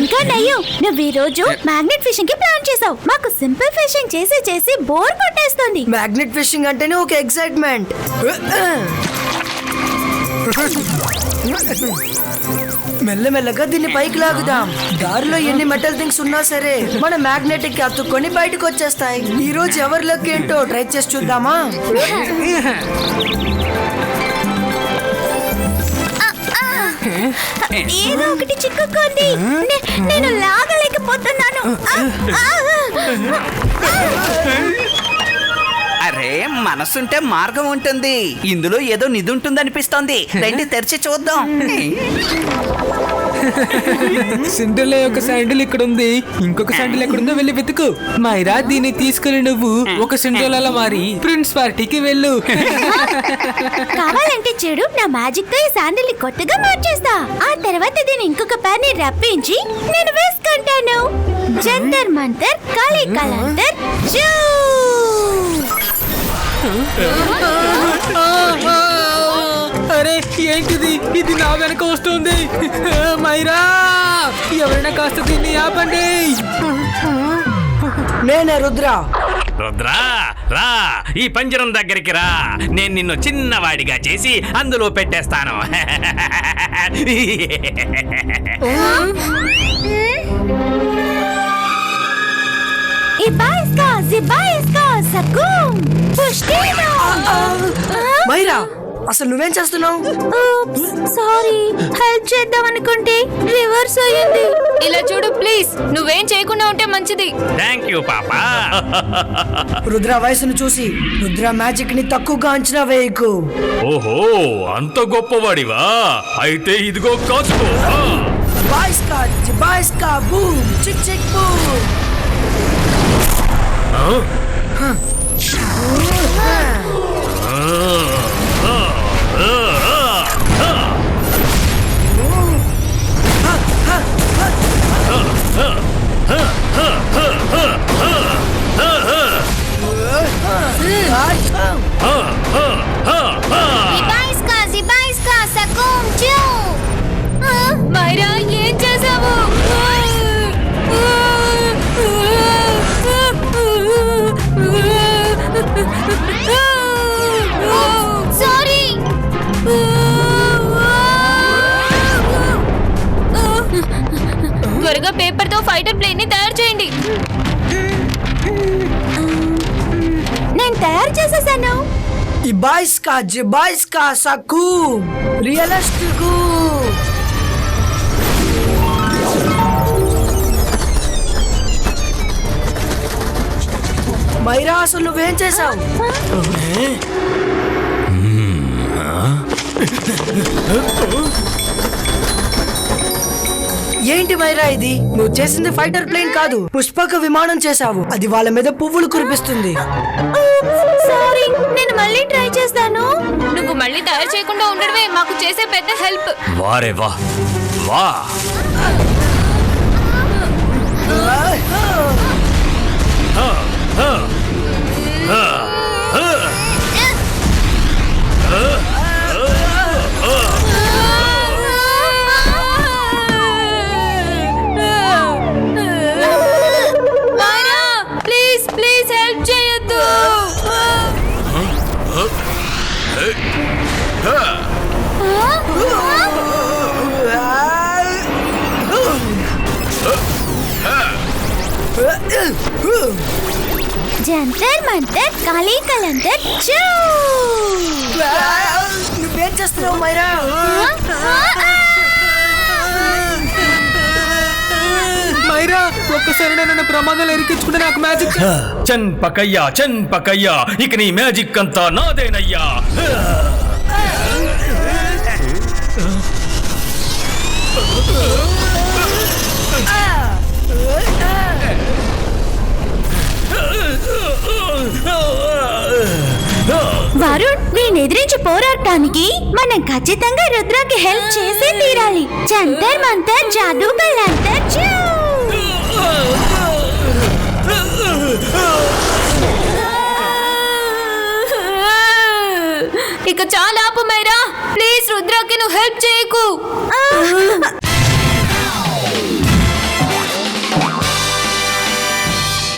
ఇంకా నయ్యు, నువ్వు ఈ రోజు మ్యాగ్నెట్ ఫిషింగ్ కి ప్లాన్ చేసావు. మాకు సింపుల్ ఫిషింగ్ చేసి చేసి బోర్ కొట్టేస్తుంది. మ్యాగ్నెట్ ఫిషింగ్ అంటేనే ఒక ఎక్సైట్మెంట్. మెల్లమెల్లగా దీన్ని పైకి లాగుదాం. దారిలో ఎన్ని మెటల్ థింగ్స్ ఉన్నా సరే మన మ్యాగ్నెటిక్ కి అతుక్కొని బయటకు వచ్చేస్తాయి. ఈ రోజు ఎవరి లక్ ఏంటో ట్రై చేసి చూద్దామా? ఏదో ఒకటి చిక్కుకుంది. నేను లాగలేకపోతున్నాను. అరే, మనసుంటే మార్గం ఉంటుంది. ఇందులో ఏదో నిధి ఉంటుంది అనిపిస్తోంది. రండి తెరిచి చూద్దాం. సిండ్రెల్లా యొక్క శాండిల్ ఇక్కడ ఉంది. ఇంకొక శాండిల్ ఎక్కడుందో వెళ్ళి వెతుకు. మైరా, దీన్ని తీసుకుని నువ్వు ఒక సిండ్రెల్లా మారి ప్రిన్స్ పార్టీకి వెళ్ళు. కావాలంటే చెడు, నా మ్యాజిక్ తో ఈ శాండిల్ ని కొత్తగా మార్చేస్తా. ఆ తర్వాత దీన్ని ఇంకొక పేరుని రప్పించి నేను వేసుకుంటాను. జంతర్ మంతర్ కాళీ కలంతర్ జూ. అరే ఏంటిది? ఇది నా వెనక వస్తుంది. మైరా, ఎవరైనా కాస్త దీన్ని ఆపండి. నేనే రుద్ర. రుద్రా, రా ఈ పంజరం దగ్గరికి రా. నేను నిన్ను చిన్నవాడిగా చేసి అందులో పెట్టేస్తాను. మైరా, అసలు నువ్వేం చేస్తున్నావు? సారీ, హెల్ప్ చేద్దాం అనుకుంటే రివర్స్ అయ్యింది. ఇలా చూడు ప్లీజ్, నువ్వేం చేయకుండా ఉంటే మంచిది. థ్యాంక్ యూ పాపా. రుద్ర వయసును చూసి రుద్ర మ్యాజిక్ ని తక్కువగా అంచనా వేయకు. ఓహో, అంత గొప్పవాడివా? అయితే ఇదిగో కాచుకో. బాయ్స్కా బూమ్ చిక్ చిక్ బూమ్. మైరా, ఏం చేసావు? సారీ. త్వరగా పేపర్ తో ఫైటర్ ప్లేన్ ని తయారు చేయండి. నేను తయారు చేసేసాను. ఈ బాయ్స్కా సకు రియలిస్టిక్. మైరా, అసలు నువ్వేం చేసావు? ఏంటి మైరా ఇది? నువ్వు చేసింది ఫైటర్ ప్లేన్ కాదు, పుష్పక విమానం చేసావు. అది వాళ్ళ మీద పువ్వులు కురిపిస్తుంది. సారీ, నేను మళ్ళీ ట్రై చేస్తాను. నువ్వు మళ్ళీ తయారు చేయకుండా ఉండడమే మాకు చేసే పెద్ద హెల్ప్. వారే వా వా. ప్లీజ్ ప్లీజ్ హెల్ప్ చేయొద్దు. జంతర్ మంతర్ కాళీ కలంతర్ జూ. నువ్వేం చేస్తున్నావు మైరా? మైరా, ఒక్కసారి నన్ను ప్రమాదాలు ఎరికించుకుంటే నాకు మ్యాజిక్. చన్ పకయ్యా, ఇక నీ మ్యాజిక్ అంతా నాదేనయ్యా. వరుణ్, నేను ఎదిరించి పోరాడటానికి మనం ఖచ్చితంగా రుద్రకి హెల్ప్ చేసి తీరాలి. జంతర్ మంతర్ జాదూ కలంతర్ జూ. ఇక చాలా ఆపు మైరా, ప్లీజ్ రుద్రకి నువ్వు హెల్ప్ చేయకు.